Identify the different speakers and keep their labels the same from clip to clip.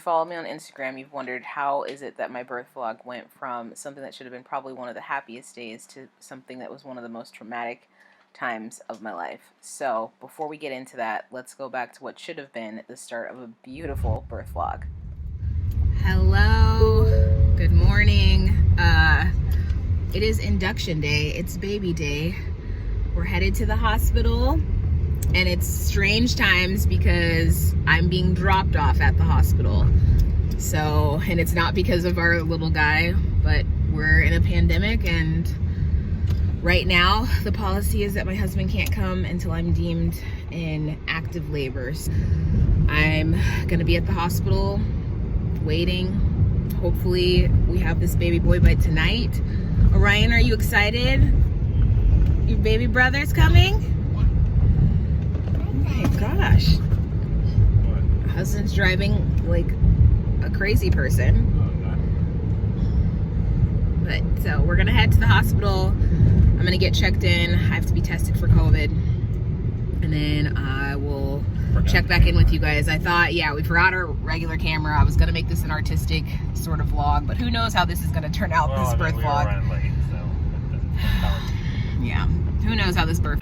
Speaker 1: follow me on Instagram, you've wondered how is it that my birth vlog went from something that should have been probably one of the happiest days to something that was one of the most traumatic times of my life. So before we get into that, let's go back to what should have been the start of a beautiful birth vlog. Hello, good morning. It is induction day, it's baby day. We're headed to the hospital. And it's strange times because I'm being dropped off at the hospital. So, and it's not because of our little guy, but we're in a pandemic, and right now the policy is that my husband can't come until I'm deemed in active labor. I'm gonna be at the hospital waiting. Hopefully we have this baby boy by tonight. Orion, are you excited? Your baby brother's coming? Oh my gosh. What? Husband's driving like a crazy person. But so we're gonna head to the hospital. I'm gonna get checked in. I have to be tested for COVID. And then I will check back in with you guys. I thought, yeah, we forgot our regular camera. I was gonna make this an artistic sort of vlog, but who knows how this is gonna turn out, this birth vlog.
Speaker 2: Running late, so
Speaker 1: yeah, who knows how this birth.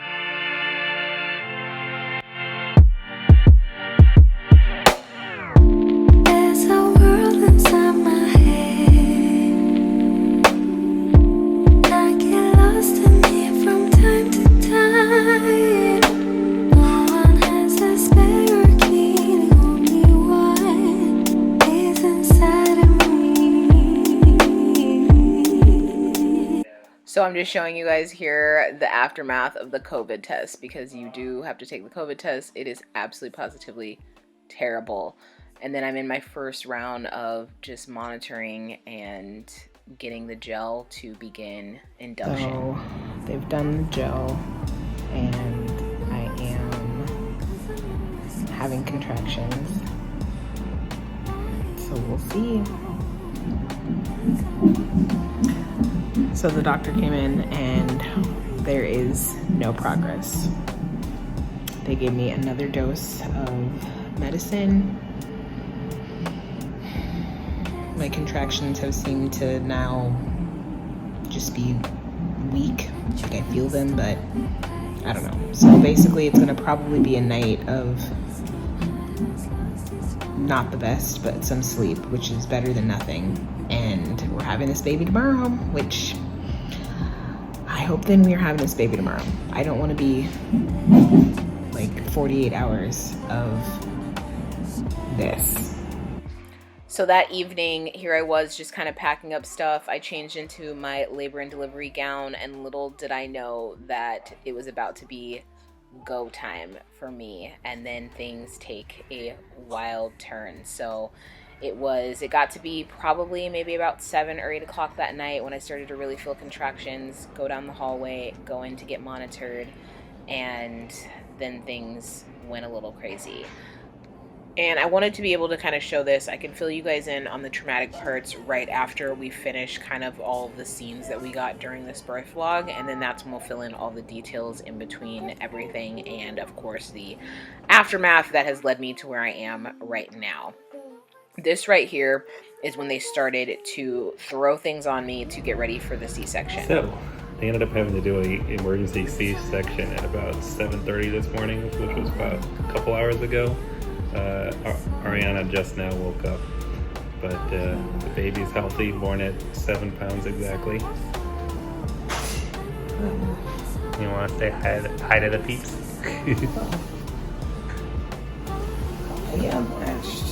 Speaker 1: So I'm just showing you guys here the aftermath of the COVID test, because you do have to take the COVID test. It is absolutely positively terrible. And then I'm in my first round of just monitoring and getting the gel to begin induction. So they've done the gel and I am having contractions. So we'll see. So the doctor came in and there is no progress. They gave me another dose of medicine. My contractions have seemed to now just be weak. Like I feel them, but I don't know. So basically it's gonna probably be a night of not the best, but some sleep, which is better than nothing. And we're having this baby tomorrow, which I hope then we're having this baby tomorrow. I don't want to be like 48 hours of this. So that evening, here I was just kind of packing up stuff. I changed into my labor and delivery gown, and little did I know that it was about to be go time for me, and then things take a wild turn. So it got to be probably maybe about 7 or 8 o'clock that night when I started to really feel contractions, go down the hallway, go in to get monitored, and then things went a little crazy. And I wanted to be able to kind of show this. I can fill you guys in on the traumatic parts right after we finish kind of all of the scenes that we got during this birth vlog, and then that's when we'll fill in all the details in between everything, and of course the aftermath that has led me to where I am right now. This right here is when they started to throw things on me to get ready for the C-section.
Speaker 2: So they ended up having to do an emergency C-section at about 7:30 this morning, which was about a couple hours ago. Ariana just now woke up, but the baby's healthy, born at 7 pounds exactly. You want to say hi to the peeps?
Speaker 1: Yeah, I'm lashed.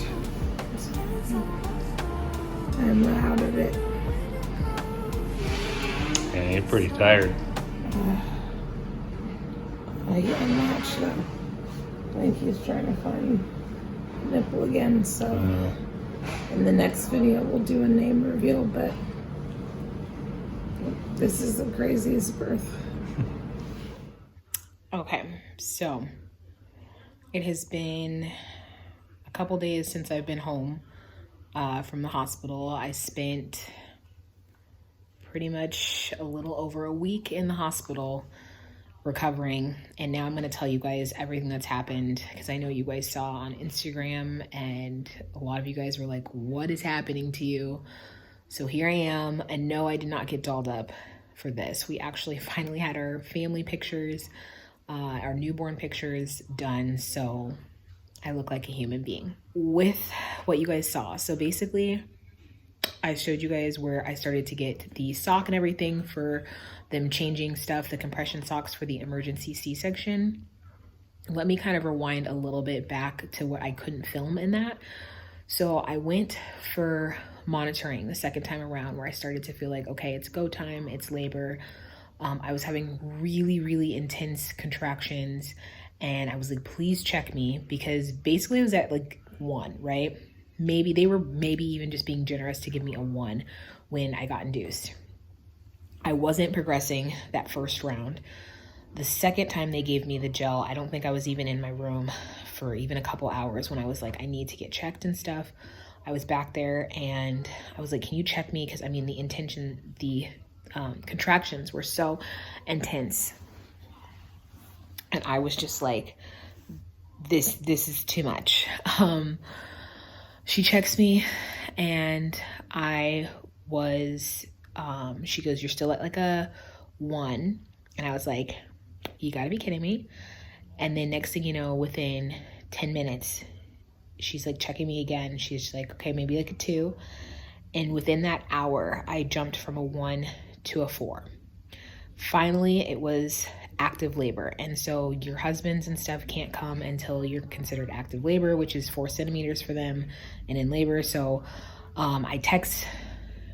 Speaker 1: I'm out of it.
Speaker 2: Yeah, you're pretty tired.
Speaker 1: I get unmatched though. I think he's trying to find nipple again, so in the next video we'll do a name reveal, but this is the craziest birth. Okay, so it has been a couple days since I've been home from the hospital. I spent pretty much a little over a week in the hospital recovering. And now I'm going to tell you guys everything that's happened, because I know you guys saw on Instagram and a lot of you guys were like, what is happening to you? So here I am. And no, I did not get dolled up for this. We actually finally had our family pictures, our newborn pictures done. So I look like a human being with what you guys saw. So basically, I showed you guys where I started to get the sock and everything for them changing stuff, the compression socks for the emergency C-section. Let me kind of rewind a little bit back to what I couldn't film in that. So I went for monitoring the second time around, where I started to feel like, okay, it's go time, it's labor. I was having really, really intense contractions, and I was like, please check me, because basically it was at like 1, right? Maybe they were even just being generous to give me a 1 when I got induced. I wasn't progressing that first round. The second time they gave me the gel, I don't think I was even in my room for even a couple hours when I was like, I need to get checked and stuff. I was back there and I was like, can you check me? Because I mean, the contractions were so intense. And I was just like, this is too much. She checks me and I was, she goes, you're still at like a 1. And I was like, you gotta be kidding me. And then next thing you know, within 10 minutes, she's like checking me again. She's like, okay, maybe like a 2. And within that hour, I jumped from a 1 to a 4. Finally, it was active labor. And so your husbands and stuff can't come until you're considered active labor, which is 4 centimeters for them and in labor. So I text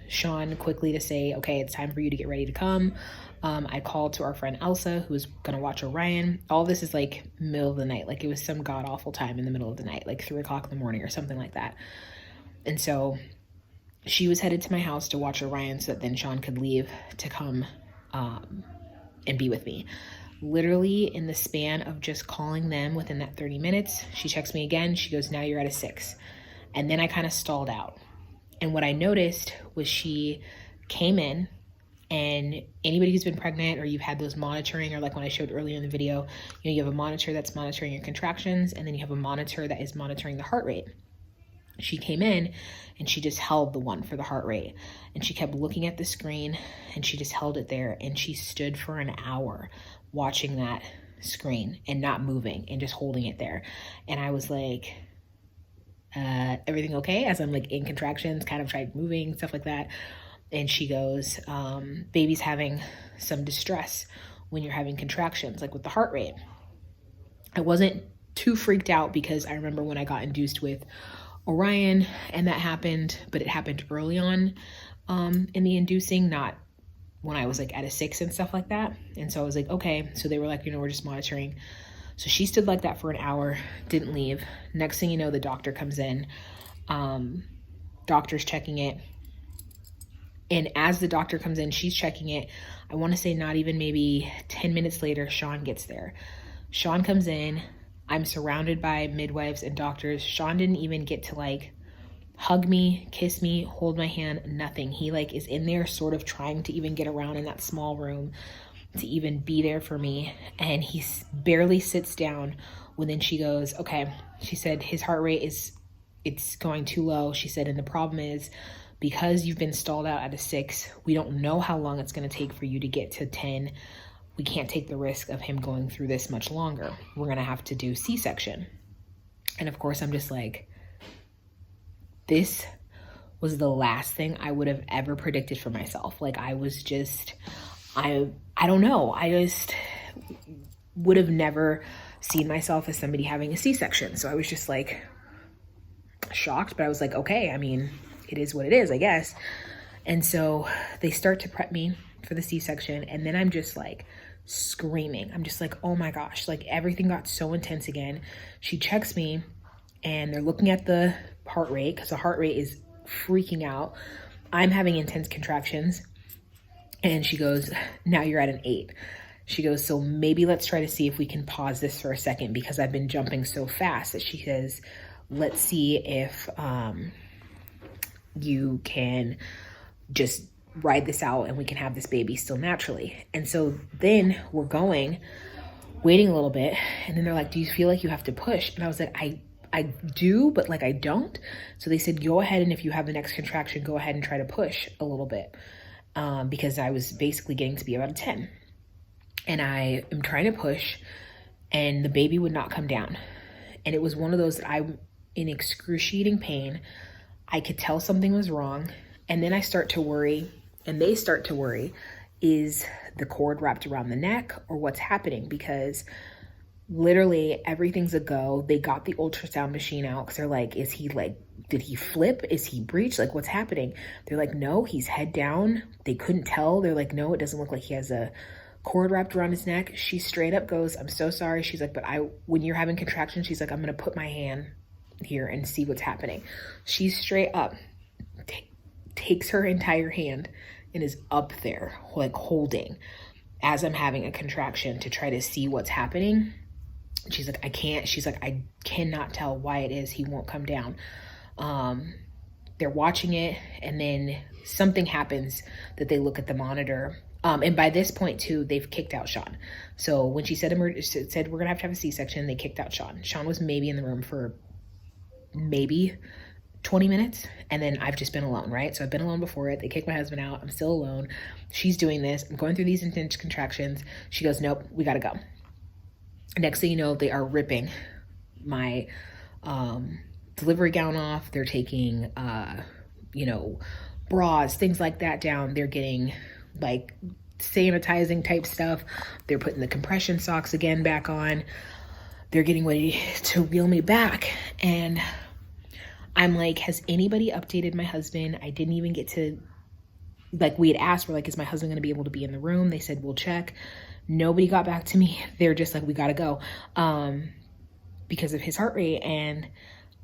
Speaker 1: Sean quickly to say, okay, it's time for you to get ready to come. I called to our friend Elsa, who was going to watch Orion. All this is like middle of the night. Like it was some god awful time in the middle of the night, like 3 o'clock in the morning or something like that. And so she was headed to my house to watch Orion so that then Sean could leave to come and be with me. Literally in the span of just calling them within that 30 minutes, she checks me again. She goes, now you're at a 6. And then I kind of stalled out. And what I noticed was she came in, and anybody who's been pregnant or you've had those monitoring, or like when I showed earlier in the video, you know, you have a monitor that's monitoring your contractions, and then you have a monitor that is monitoring the heart rate. She came in and she just held the 1 for the heart rate, and she kept looking at the screen and she just held it there, and she stood for an hour watching that screen and not moving and just holding it there. And I was like, everything okay? As I'm like in contractions, kind of tried moving, stuff like that. And she goes, baby's having some distress when you're having contractions, like with the heart rate. I wasn't too freaked out because I remember when I got induced with Orion and that happened, but it happened early on in the inducing, not when I was like at a 6 and stuff like that. And so I was like, okay. So they were like, you know, we're just monitoring. So she stood like that for an hour, didn't leave. Next thing you know, the doctor comes in, doctor's checking it. And as the doctor comes in, she's checking it. I want to say not even maybe 10 minutes later, Sean gets there. Sean comes in. I'm surrounded by midwives and doctors. Sean didn't even get to like hug me, kiss me, hold my hand, nothing. He like is in there sort of trying to even get around in that small room to even be there for me. And he barely sits down when then she goes, okay, she said his heart rate it's going too low. She said, and the problem is because you've been stalled out at a 6, we don't know how long it's going to take for you to get to 10. We can't take the risk of him going through this much longer. We're going to have to do C-section. And of course, I'm just like, this was the last thing I would have ever predicted for myself. Like I was just, I don't know. I just would have never seen myself as somebody having a C-section. So I was just like shocked, but I was like, okay, I mean, it is what it is, I guess. And so they start to prep me for the C-section. And then I'm just like screaming. I'm just like, oh my gosh, like everything got so intense again. She checks me and they're looking at the heart rate because the heart rate is freaking out. I'm having intense contractions. And she goes, now you're at an 8. She goes, so maybe let's try to see if we can pause this for a second because I've been jumping so fast. That she says, let's see if you can just ride this out and we can have this baby still naturally. And so then we're waiting a little bit. And then they're like, do you feel like you have to push? And I was like, I do, but like I don't. So they said, go ahead, and if you have the next contraction, go ahead and try to push a little bit. Because I was basically getting to be about a 10. And I am trying to push, and the baby would not come down. And it was one of those that I'm in excruciating pain. I could tell something was wrong. And then I start to worry, and they start to worry, is the cord wrapped around the neck or what's happening? Because literally everything's a go. They got the ultrasound machine out because they're like, is he like, did he flip? Is he breached? Like, what's happening? They're like, no, he's head down. They couldn't tell. They're like, no, it doesn't look like he has a cord wrapped around his neck. She straight up goes, I'm so sorry. She's like, but when you're having contractions, she's like, I'm going to put my hand here and see what's happening. She straight up takes her entire hand and is up there, like holding as I'm having a contraction to try to see what's happening. She's like, I can't. She's like, I cannot tell why it is he won't come down. They're watching it, and then something happens that they look at the monitor. And by this point too, they've kicked out Sean. So when she said we're gonna have to have a C-section, they kicked out Sean. Sean was maybe in the room for maybe 20 minutes. And then I've just been alone, right? So I've been alone before it. They kicked my husband out. I'm still alone. She's doing this. I'm going through these intense contractions. She goes, nope, we gotta go. Next thing you know, they are ripping my delivery gown off. They're taking, bras, things like that down. They're getting like sanitizing type stuff. They're putting the compression socks again back on. They're getting ready to wheel me back. And I'm like, has anybody updated my husband? I didn't even get to, like, we had asked, we're like, is my husband going to be able to be in the room? They said, we'll check. Nobody got back to me. They're just like, we got to go because of his heart rate. And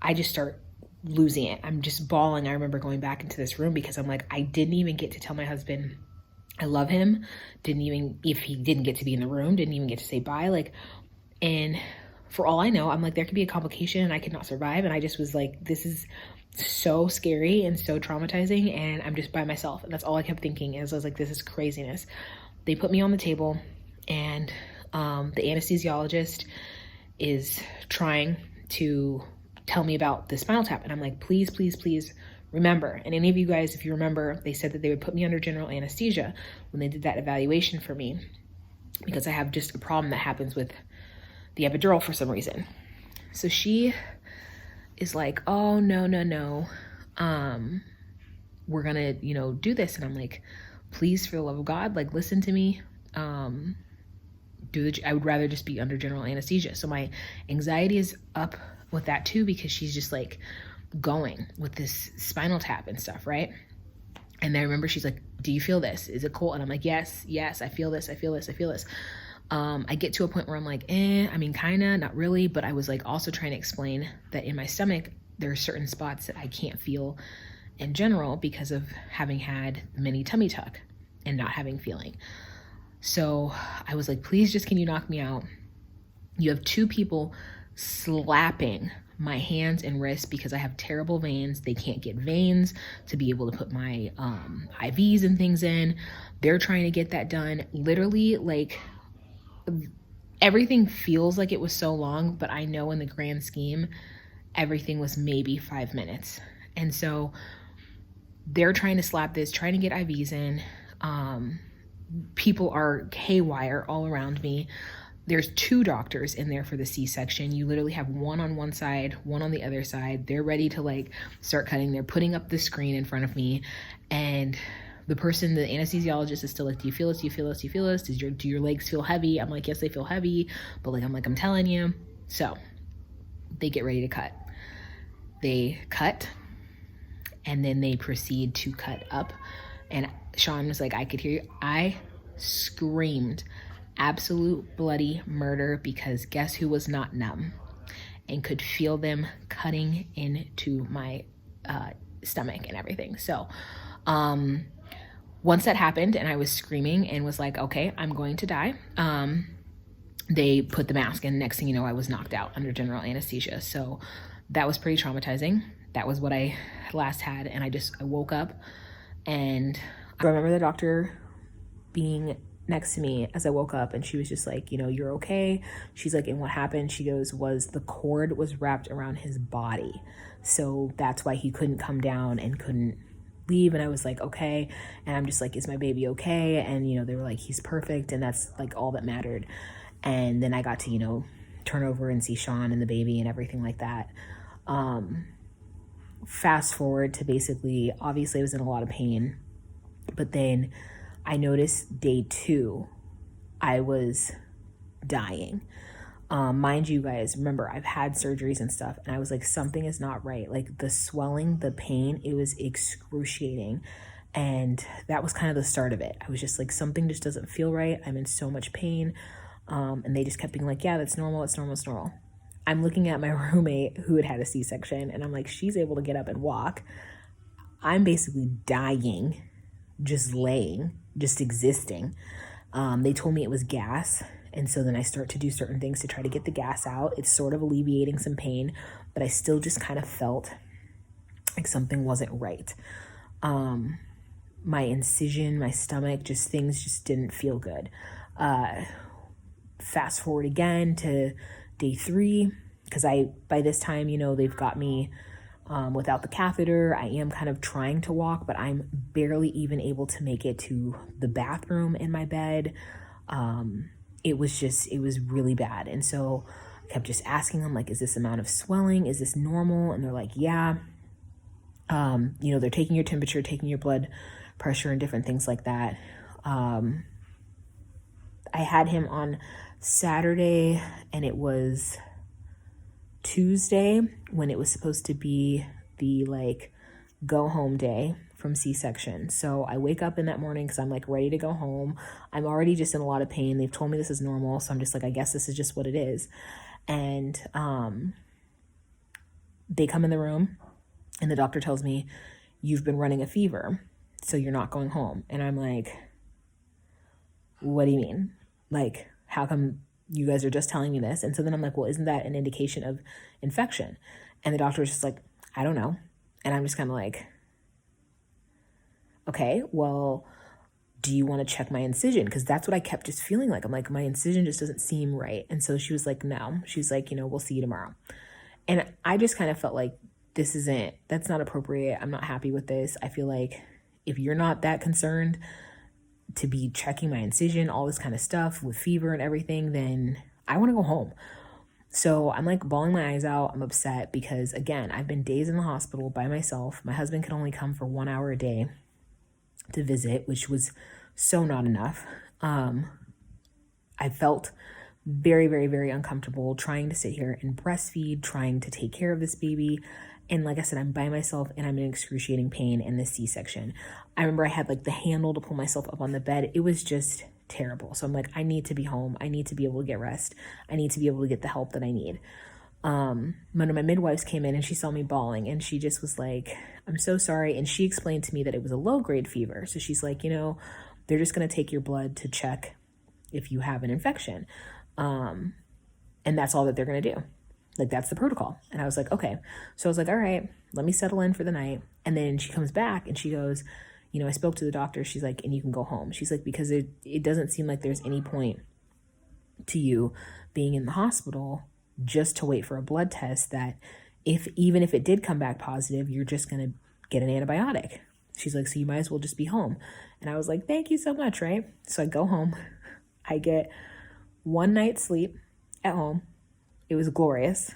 Speaker 1: I just start losing it. I'm just bawling. I remember going back into this room because I'm like, I didn't even get to tell my husband I love him. If he didn't get to be in the room, didn't even get to say bye. Like, and for all I know, I'm like, there could be a complication and I could not survive. And I just was like, this is so scary and so traumatizing. And I'm just by myself. And that's all I kept thinking is I was like, this is craziness. They put me on the table, and the anesthesiologist is trying to tell me about the spinal tap. And I'm like, please, please, please remember. And any of you guys, if you remember, they said that they would put me under general anesthesia when they did that evaluation for me, because I have just a problem that happens with the epidural for some reason. So she is like, oh, no. We're gonna, do this. And I'm like, please, for the love of God, like, listen to me. I would rather just be under general anesthesia. So my anxiety is up with that too, because she's just like going with this spinal tap and stuff, right? And I remember she's like, do you feel this? Is it cool? And I'm like, yes, I feel this. I get to a point where I'm like, kinda, not really. But I was like also trying to explain that in my stomach, there are certain spots that I can't feel in general because of having had the mini tummy tuck and not having feeling. So I was like, please just, can you knock me out? You have two people slapping my hands and wrists because I have terrible veins. They can't get veins to be able to put my IVs and things in. They're trying to get that done. Literally, like, everything feels like it was so long, but I know in the grand scheme, everything was maybe 5 minutes. And so they're trying to slap this, trying to get IVs in. People are haywire all around me. There's 2 doctors in there for the C-section. You literally have one on one side, one on the other side. They're ready to like start cutting. They're putting up the screen in front of me. And the anesthesiologist is still like, do you feel this? Do you feel this? Do you feel this? Do your legs feel heavy? I'm like, yes, they feel heavy. But like, I'm telling you. So they get ready to cut. They cut, and then they proceed to cut up. And Sean was like, I could hear you. I screamed absolute bloody murder, because guess who was not numb and could feel them cutting into my stomach and everything. So once that happened and I was screaming and was like, okay, I'm going to die, they put the mask in. Next thing you know, I was knocked out under general anesthesia. So that was pretty traumatizing. That was what I last had. And I woke up, and I remember the doctor being next to me as I woke up, and she was just like, you're okay. She's like, and what happened? She goes, was the cord was wrapped around his body. So that's why he couldn't come down and couldn't leave. And I was like, okay. And I'm just like, is my baby okay? And, they were like, he's perfect. And that's like all that mattered. And then I got to, turn over and see Sean and the baby and everything like that. Fast forward to basically, obviously I was in a lot of pain, but then I noticed day 2, I was dying. Mind you guys, remember, I've had surgeries and stuff, and I was like, something is not right. Like the swelling, the pain, it was excruciating. And that was kind of the start of it. I was just like, something just doesn't feel right. I'm in so much pain. And they just kept being like, yeah, that's normal. It's normal. It's normal. I'm looking at my roommate who had a C-section, and I'm like, she's able to get up and walk. I'm basically dying, just laying, just existing. They told me it was gas. And so then I start to do certain things to try to get the gas out. It's sort of alleviating some pain, but I still just kind of felt like something wasn't right. My incision, my stomach, things just didn't feel good. Fast forward again to day 3, because by this time, they've got me without the catheter. I am kind of trying to walk, but I'm barely even able to make it to the bathroom in my bed. It was really bad. And so I kept just asking them, like, is this amount of swelling? Is this normal? And they're like, yeah. They're taking your temperature, taking your blood pressure and different things like that. I had him on Saturday, and it was Tuesday when it was supposed to be the go home day from C-section. So I wake up in that morning because I'm ready to go home. I'm already just in a lot of pain. They've told me this is normal. So I'm just I guess this is just what it is. And they come in the room, and the doctor tells me, you've been running a fever, so you're not going home. And I'm like, what do you mean? How come you guys are just telling me this? And so then I'm like, well, isn't that an indication of infection? And the doctor was just like, I don't know. And I'm just kind of like, okay, well, do you want to check my incision? Because that's what I kept just feeling like. I'm like, my incision just doesn't seem right. And so she was like, no. She's like, we'll see you tomorrow. And I just kind of felt like, that's not appropriate. I'm not happy with this. I feel like if you're not that concerned to be checking my incision, all this kind of stuff with fever and everything, then I want to go home. So I'm bawling my eyes out. I'm upset because, again, I've been days in the hospital by myself. My husband could only come for 1 hour a day to visit, which was so not enough. I felt very, very, very uncomfortable trying to sit here and breastfeed, trying to take care of this baby. And like I said, I'm by myself and I'm in excruciating pain in this C-section. I remember I had the handle to pull myself up on the bed. It was just terrible. So I'm like, I need to be home. I need to be able to get rest. I need to be able to get the help that I need. One of my midwives came in and she saw me bawling, and she just was like, I'm so sorry. And she explained to me that it was a low-grade fever. So she's like, they're just going to take your blood to check if you have an infection. And that's all that they're going to do. That's the protocol. And I was like, okay. So I was like, all right, let me settle in for the night. And then she comes back and she goes, I spoke to the doctor. She's like, and you can go home. She's like, because it doesn't seem like there's any point to you being in the hospital just to wait for a blood test that even if it did come back positive, you're just going to get an antibiotic. She's like, so you might as well just be home. And I was like, thank you so much. Right. So I go home. I get 1 night's sleep at home. It was glorious.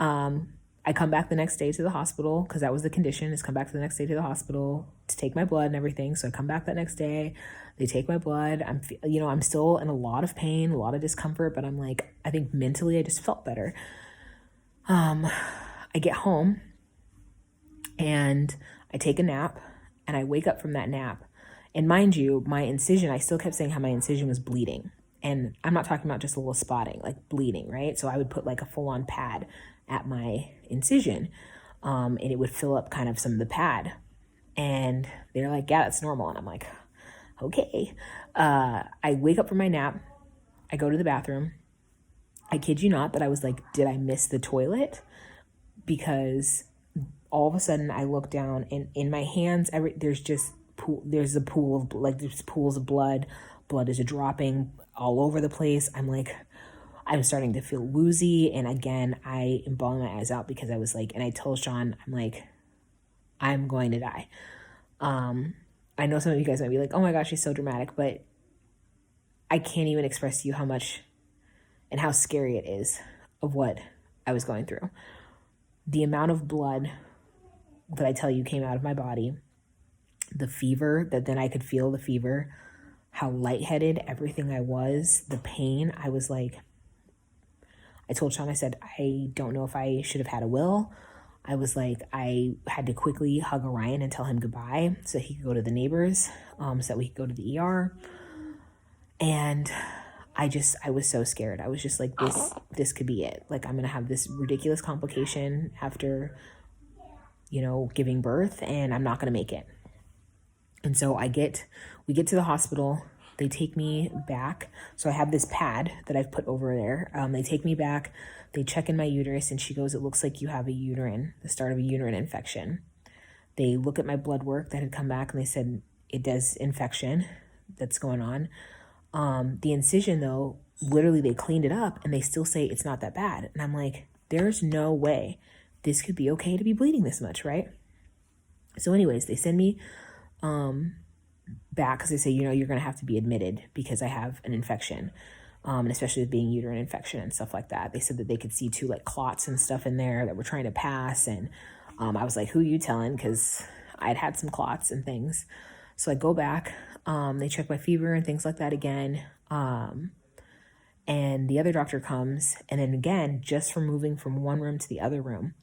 Speaker 1: I come back the next day to the hospital because that was the condition, is come back the next day to the hospital to take my blood and everything. So I come back that next day, they take my blood. I'm still in a lot of pain, a lot of discomfort, but I think mentally I just felt better. I get home and I take a nap, and I wake up from that nap. And mind you, my incision, I still kept saying how my incision was bleeding. And I'm not talking about just a little spotting, bleeding, right? So I would put a full-on pad at my incision, and it would fill up kind of some of the pad. And they're like, yeah, that's normal. And I'm like, okay. I wake up from my nap. I go to the bathroom. I kid you not that I was like, did I miss the toilet? Because all of a sudden I look down, and in my hands, there's just there's a pool of, like, there's pools of blood. Blood is dropping all over the place. I'm starting to feel woozy. And again, I am bawling my eyes out because I was like, and I told Sean, I'm like, I'm going to die. I know some of you guys might be like, oh my gosh, she's so dramatic, but I can't even express to you how much and how scary it is of what I was going through. The amount of blood that I tell you came out of my body, the fever, that then I could feel the fever, how lightheaded everything I was, the pain. I was like, I told Sean, I said, I don't know if I should have had a will. I was like, I had to quickly hug Orion and tell him goodbye so he could go to the neighbors, so that we could go to the ER. And I was so scared. I was just like, this could be it. Like, I'm going to have this ridiculous complication after, giving birth, and I'm not going to make it. And so we get to the hospital. They take me back. So I have this pad that I've put over there. They take me back. They check in my uterus, and she goes, it looks like you have the start of a uterine infection. They look at my blood work that had come back, and they said, it does infection that's going on. The incision, though, literally they cleaned it up, and they still say it's not that bad. And I'm like, there's no way this could be okay to be bleeding this much, right? So anyways, they send me back because they say, you're going to have to be admitted because I have an infection. And especially with being uterine infection and stuff like that. They said that they could see too, like, clots and stuff in there that were trying to pass. And I was like, who you telling? Because I'd had some clots and things. So I go back. They check my fever and things like that again. And the other doctor comes. And then again, just from moving from one room to the other room,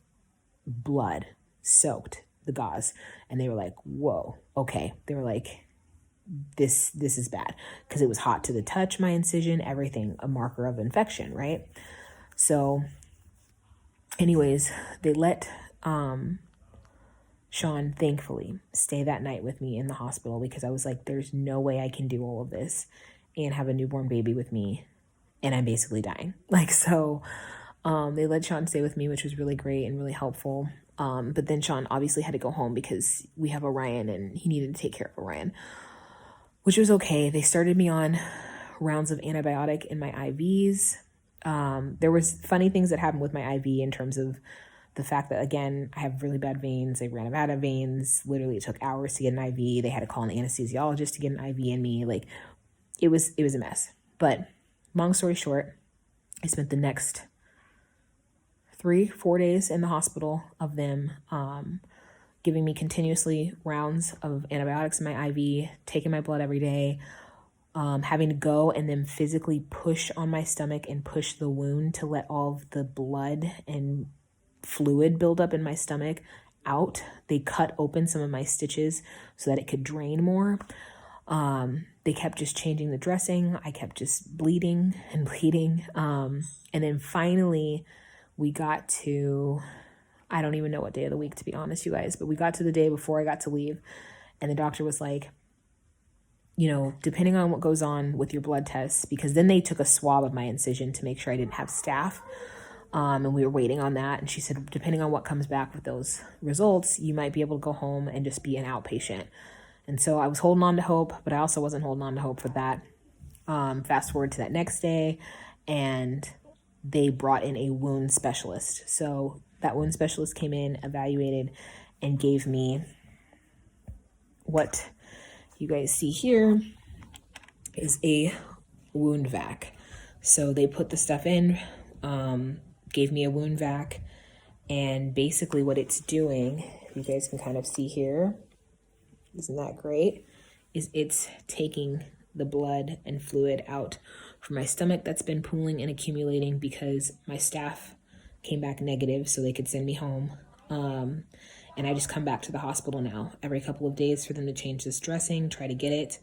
Speaker 1: blood soaked the gauze. And they were like, whoa, okay. They were like, this is bad, because it was hot to the touch, my incision, everything, a marker of infection, right? So anyways, they let Sean, thankfully, stay that night with me in the hospital, because I was like, there's no way I can do all of this and have a newborn baby with me, and I'm basically dying. Like, so they let Sean stay with me, which was really great and really helpful. But then Sean obviously had to go home because we have Orion, and he needed to take care of Orion, which was okay. They started me on rounds of antibiotic in my IVs. There was funny things that happened with my IV in terms of the fact that, again, I have really bad veins. I ran out of veins. Literally, it took hours to get an IV. They had to call an anesthesiologist to get an IV in me. Like, it was a mess. But long story short, I spent the next 3-4 days in the hospital of them giving me continuously rounds of antibiotics in my IV, taking my blood every day, having to go and then physically push on my stomach and push the wound to let all of the blood and fluid build up in my stomach out. They cut open some of my stitches so that it could drain more. They kept just changing the dressing. I kept just bleeding and bleeding. And then finally we got to, I don't even know what day of the week, to be honest, you guys, but we got to the day before I got to leave, and the doctor was like, depending on what goes on with your blood tests, because then they took a swab of my incision to make sure I didn't have staph, and we were waiting on that. And she said, depending on what comes back with those results, you might be able to go home and just be an outpatient. And so I was holding on to hope, but I also wasn't holding on to hope for that. Fast forward to that next day, and they brought in a wound specialist. So that wound specialist came in, evaluated, and gave me what you guys see here is a wound vac. So they put the stuff in, gave me a wound vac, and basically what it's doing, you guys can kind of see here, isn't that great, is it's taking the blood and fluid out from my stomach that's been pooling and accumulating because my staph came back negative so they could send me home. And I just come back to the hospital now every couple of days for them to change this dressing, try to get it.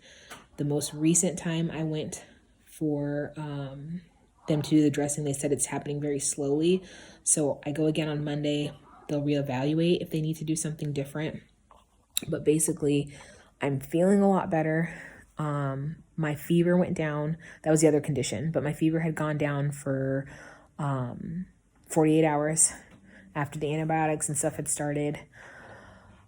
Speaker 1: The most recent time I went for them to do the dressing, they said it's happening very slowly. So I go again on Monday. They'll reevaluate if they need to do something different. But basically, I'm feeling a lot better. My fever went down. That was the other condition. But my fever had gone down for 48 hours after the antibiotics and stuff had started.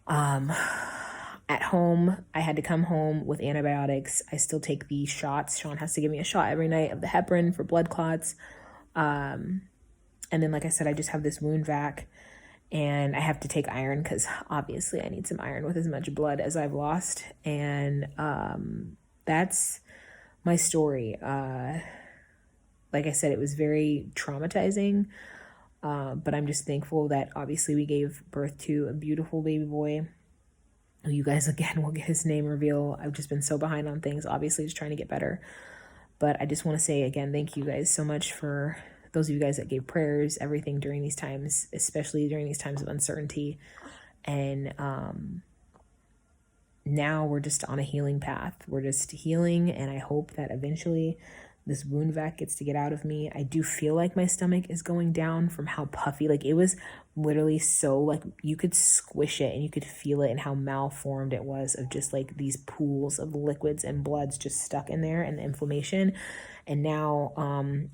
Speaker 1: I at home. I had to come home with antibiotics. I still take the shots. Sean has to give me a shot every night of the heparin for blood clots. And then, like I said, I just have this wound vac, and I have to take iron because obviously I need some iron with as much blood as I've lost. And that's my story. Like I said, it was very traumatizing, but I'm just thankful that obviously we gave birth to a beautiful baby boy. You guys, again, will get his name reveal. I've just been so behind on things, obviously just trying to get better. But I just want to say, again, thank you guys so much for those of you guys that gave prayers, everything during these times, especially during these times of uncertainty. And now we're just on a healing path. We're just healing, and I hope that eventually this wound vac gets to get out of me. I do feel like my stomach is going down from how puffy, like it was literally so, like you could squish it and you could feel it, and how malformed it was, of just like these pools of liquids and bloods just stuck in there, and the inflammation. And now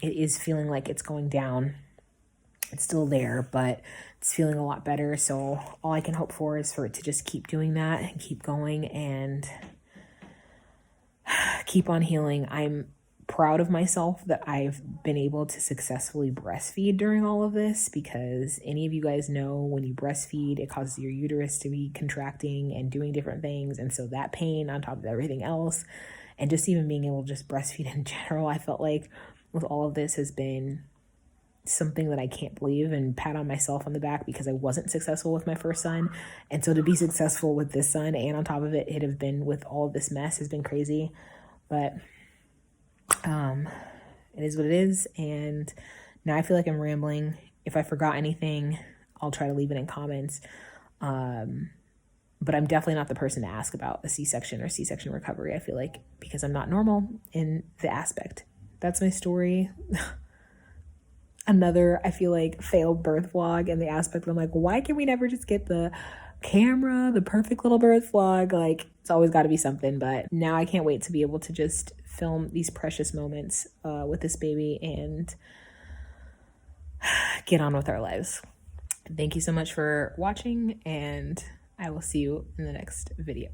Speaker 1: it is feeling like it's going down. It's still there, but it's feeling a lot better. So all I can hope for is for it to just keep doing that and keep going and keep on healing. I'm proud of myself that I've been able to successfully breastfeed during all of this, because any of you guys know when you breastfeed, it causes your uterus to be contracting and doing different things. And so that pain on top of everything else, and just even being able to just breastfeed in general, I felt like with all of this has been something that I can't believe, and pat on myself on the back because I wasn't successful with my first son. And so to be successful with this son, and on top of it, it have been with all of this mess, has been crazy. But it is what it is. And now I feel like I'm rambling. If I forgot anything, I'll try to leave it in comments. But I'm definitely not the person to ask about a C-section or C-section recovery, I feel like, because I'm not normal in the aspect. That's my story. Another, I feel like, failed birth vlog in the aspect. I'm like, why can we never just get the camera, the perfect little birth vlog? Like, it's always got to be something. But now I can't wait to be able to just film these precious moments with this baby and get on with our lives. Thank you so much for watching, and I will see you in the next video.